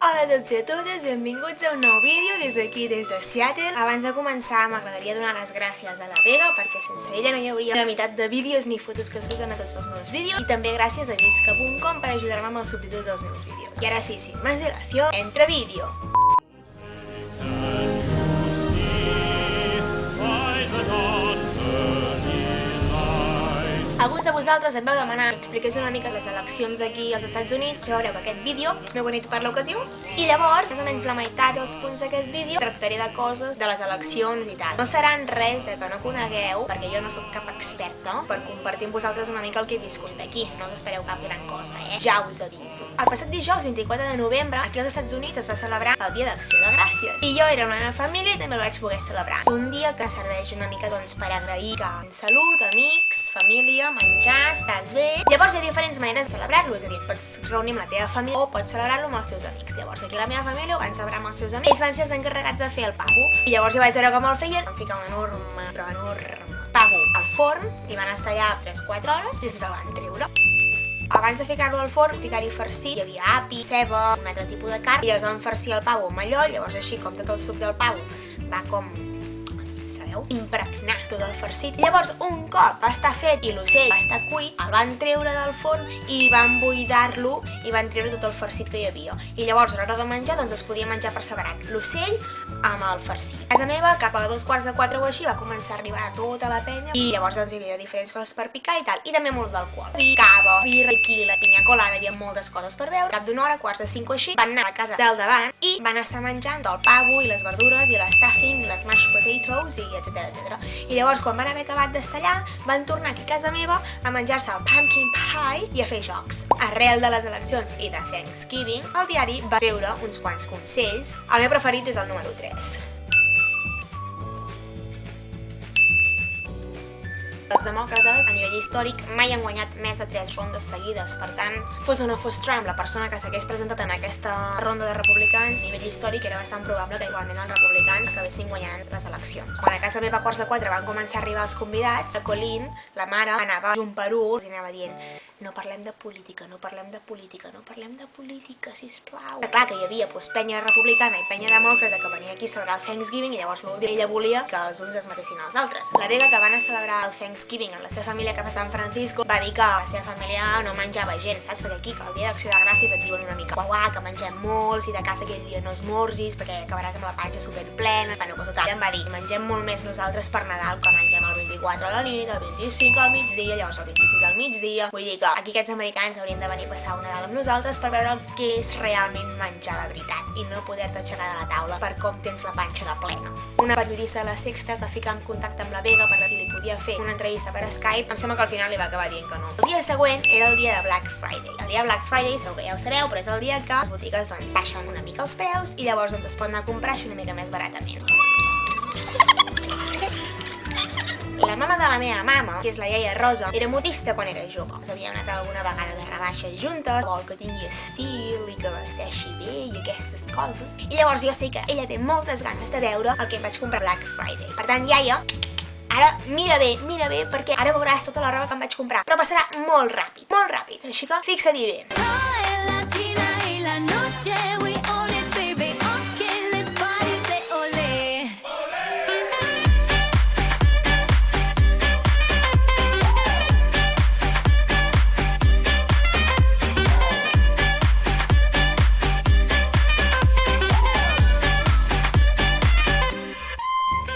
Hola a tots i a totes, benvinguts a un nou vídeo des d'aquí, des de Seattle. Abans de començar m'agradaria donar les gràcies a la Vega perquè sense ella no hi hauria la meitat de vídeos ni fotos que surten a tots els meus vídeos i també gràcies a Visca.com per ajudar-me amb els subtítols dels meus vídeos. I ara sí, sin más dilación, entra vídeo! Alguns de vosaltres em vau demanar que expliqués una mica les eleccions d'aquí als Estats Units. Ja veureu aquest vídeo m'he bonit per l'ocasió. I llavors, més o menys la meitat dels punts d'aquest vídeo tractaré de coses de les eleccions i tal. No seran res de que no conegueu, perquè jo no sóc cap experta, per compartir amb vosaltres una mica el que he viscut d'aquí. No us espereu cap gran cosa, Ja us aviso. El passat dijous, 24 de novembre, aquí als Estats Units es va celebrar el Dia d'Acció de Gràcies. I jo era una meva família i també el vaig poder celebrar. És un dia que serveix una mica doncs per agrair que en salut, amics, família, menjar, estàs bé. Llavors hi ha diferents maneres de celebrar-lo, és a dir, et pots reunir amb la teva família o pots celebrar-lo amb els teus amics. Llavors aquí la meva família ho van celebrar amb els seus amics. Ells van ser els encarregats de fer el pavo. I llavors jo vaig veure com el feien. Van ficar un enorme pavo al forn i van estar allà 3-4 hores i després el van treure. Abans de ficar-lo al forn, ficar-hi farcit, hi havia api, ceba, un altre tipus de carn, i els van farcir el pavo amb allò, llavors així com tot el suc del pavo va com, sabeu, impregnar tot el farcit. Llavors, un cop va estar fet i l'ocell va estar cuit, el van treure del forn i van buidar-lo i van treure tot el farcit que hi havia. I llavors, a l'hora de menjar, doncs es podia menjar per separat l'ocell amb el farcit. A casa meva, cap a 3:45 o així, va començar a arribar tota la penya i llavors doncs hi havia diferents coses per picar i tal, i també molt d'alcohol. Cava, birra, tequila, pinya colada, hi havia moltes coses per veure. Cap d'una hora, 4:45 o així, van anar a la casa del davant i van estar menjant el pavo i les verdures i l'stuffing i les mashed potatoes i etc. I llavors, quan van haver acabat d'estar allà, van tornar aquí a casa meva a menjar-se el pumpkin pie i a fer jocs. Arrel de les eleccions i de Thanksgiving, el diari va treure uns quants consells. El meu preferit és el número 3. Els demòcrates, a nivell històric, mai han guanyat més de 3 rondes seguides. Per tant, fos o no fos Trump, la persona que s'hagués presentat en aquesta ronda de republicans, a nivell històric era bastant probable que igualment els republicans acabessin guanyant les eleccions. Quan a casa meva a 3:45 van començar a arribar els convidats, la Colleen, la mare, anava un per un i anava dient: no parlem de política, no parlem de política, no parlem de política, sisplau. Clar que hi havia penya republicana i penya demòcrata que venia aquí a celebrar el Thanksgiving i llavors l'últim ella volia que els uns es matessin als altres. La Vega, que van a celebrar el Thanksgiving amb la seva família cap a San Francisco, va dir que la seva família no menjava gens, saps? Perquè aquí, que el dia d'Acció de Gràcies et diuen una mica uah, que mengem molt, si de casa aquell dia no esmorzis perquè acabaràs amb la panxa superplena. Bueno, doncs total, em va dir, mengem molt més nosaltres per Nadal que mengem el 24 a la nit, el 25 al migdia, llavors el 26 al migdia. Vull dir que aquí aquests americans haurien de venir a passar un Nadal amb nosaltres per veure què és realment menjar de veritat i no poder-te aixecar de la taula per com tens la panxa de plena. Una periodista de La Sexta es va ficar en contacte amb la Vega per si li podia fer una entrevista per Skype. Em sembla que al final li va acabar dient que no. El dia següent era el dia de Black Friday. El dia de Black Friday, segur que ja ho sabeu, però és el dia que les botigues doncs baixen una mica els preus i llavors doncs es pot anar a comprar així una mica més baratament. La mama de la meva mama, que és la iaia Rosa, era modista quan era jove. Havíem anat alguna vegada de rebaixes juntes, vol que tingui estil i que vesteixi bé i aquestes coses. I llavors jo sé que ella té moltes ganes de veure el que em vaig comprar Black Friday. Per tant, iaia, ara mira bé, perquè ara veuràs tota la roba que em vaig comprar. Però passarà molt ràpid, així que fixa-t'hi bé.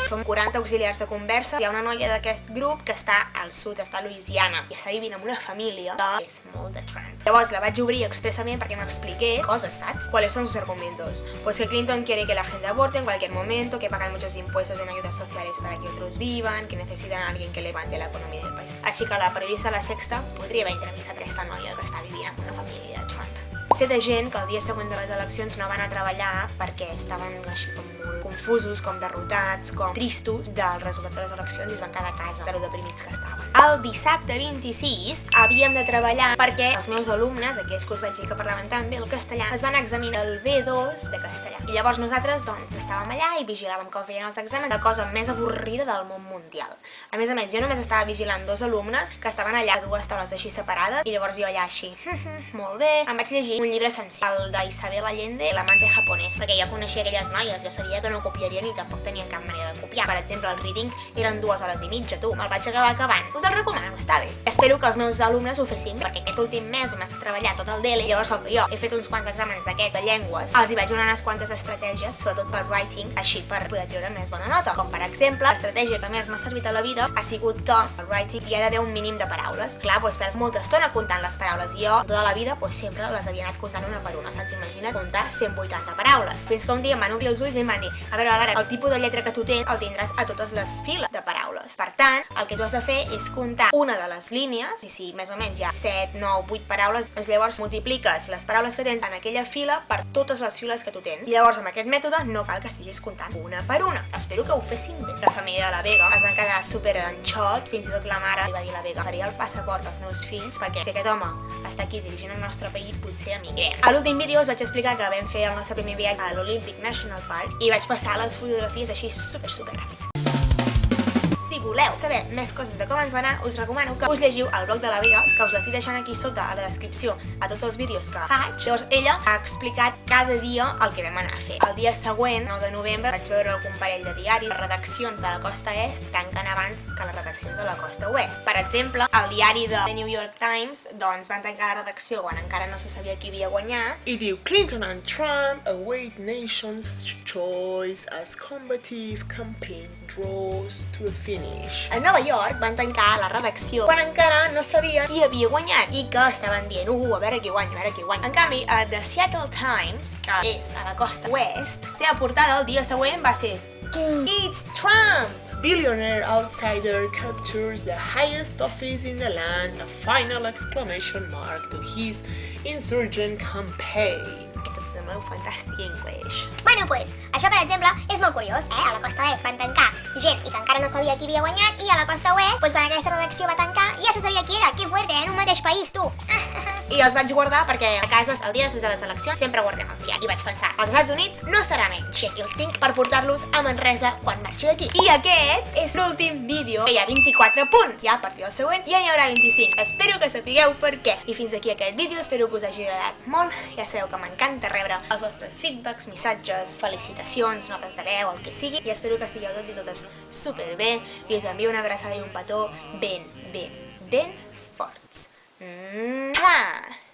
Som 40 auxiliars de conversa. Hi ha una noia d'aquest grup que està al sud, està a Louisiana, i està vivint amb una família que és molt de Trump. Llavors la vaig obrir expressament perquè m'expliqué coses, ¿sabes? ¿Cuáles son sus argumentos? Pues que Clinton quiere que la gente aborte en cualquier momento, que pagan muchos impuestos en ayudas sociales para que otros vivan, que necesitan a alguien que levante la economía del país. Així que la periodista de La Sexta podria haver entrevistat aquesta noia que està vivint amb una família de Trump. Sé de gent que el dia següent de les eleccions no van a treballar perquè estaven així com molt confusos, com derrotats, com tristos del resultat de les eleccions i es van quedar a casa de lo deprimits que estaven. El dissabte 26 havíem de treballar perquè els meus alumnes, aquells que us vaig dir que parlaven tan bé el castellà, es van examinar el B2 de castellà. I llavors nosaltres doncs estàvem allà i vigilàvem com feien els exàmens, la cosa més avorrida del món mundial. A més, jo només estava vigilant 2 alumnes que estaven allà a 2 taules així separades i llavors jo allà així, molt bé, em vaig llegir un llibre senzill, el d'Isabel Allende, l'amante japonès, perquè jo coneixia aquelles noies, jo sabia que no copiarien i tampoc tenien cap manera de copiar. Per exemple, el reading eren 2 hores i mitja, tu, me'l vaig acabar acabant. Us el recomano, està bé. Espero que els meus alumnes ho fessin, perquè aquest últim mes vam estar treballant tot el DELE, llavors el que jo he fet uns quants exàmens d'aquests de llengües, els hi vaig donar unes quantes estratègies, sobretot per writing, així per poder treure més bona nota. Com per exemple, l'estratègia que més m'ha servit a la vida ha sigut que el writing hi ha d'haver un mínim de paraules. Clar, doncs perds molta estona comptant les paraules. Jo, tota la vida, sempre les havia anat comptant una per una, saps? Imagina't comptar 180 paraules. Fins que un dia em van obrir els ulls i em van dir: a veure, Lara, el tipus de lletra que tu tens el tindràs a totes les files de paraules. Per tant, el que tu has de fer és comptar una de les línies, i si més o menys hi ha 7, 9, 8 paraules, doncs llavors multipliques les paraules que tens en aquella fila per totes les files que tu tens. I llavors, amb aquest mètode, no cal que estiguis comptant una per una. Espero que ho fessin bé. La família de la Vega es van quedar super enxot, fins i tot la mare li va dir a la Vega: faria el passaport als meus fills, perquè si aquest home està aquí dirigint el nostre país, potser emigrem. A l'últim vídeo us vaig explicar que vam fer el nostre primer viatge a l'Olympic National Park i vaig passar les fotografies així super ràpid. Si voleu saber més coses de com ens va anar, us recomano que us llegiu el blog de la Vega, que us l'estic deixant aquí sota a la descripció a tots els vídeos que faig. Llavors ella ha explicat cada dia el que vam anar a fer. El dia següent, 9 de novembre, vaig veure algun parell de diaris. Les redaccions de la costa est tanquen abans que les redaccions de la costa oest. Per exemple, el diari de The New York Times doncs van tancar la redacció quan encara no se sabia qui havia guanyat. I diu: Clinton and Trump await nation's choice as combative campaign draws to a finish. A Nova York van tancar la redacció quan encara no sabia qui havia guanyat i que estaven dient: a veure qui guanya, a veure qui guanya. En canvi, a The Seattle Times, que és a la costa oest, la seva portada el dia següent va ser: It's Trump! Billionaire outsider captures the highest office in the land, a final exclamation mark to his insurgent campaign. Aquest és el meu fantàstic English. Bueno, pues, això per exemple és molt curiós, A la costa est van tancar gent i que encara no sabia qui havia guanyat, i a la costa oest, quan aquesta redacció va tancar, ja se sabia qui era. Que fuerte, en un mateix país, tu! I els vaig guardar perquè a casa, el dia després de les eleccions, sempre guardem els diaris. I vaig pensar, als Estats Units no serà menys. I aquí els tinc per portar-los a Manresa quan marxi d'aquí. I aquest és l'últim vídeo, que hi ha 24 punts. Ja a partir del següent ja n'hi haurà 25. Espero que sapigueu per què. I fins aquí aquest vídeo, espero que us hagi agradat molt. Ja sabeu que m'encanta rebre els vostres feedbacks, missatges, felicitacions, notes de veu, el que sigui. I espero que estigueu tots i totes superbé. I us envio una abraçada i un petó ben forts. Mwah!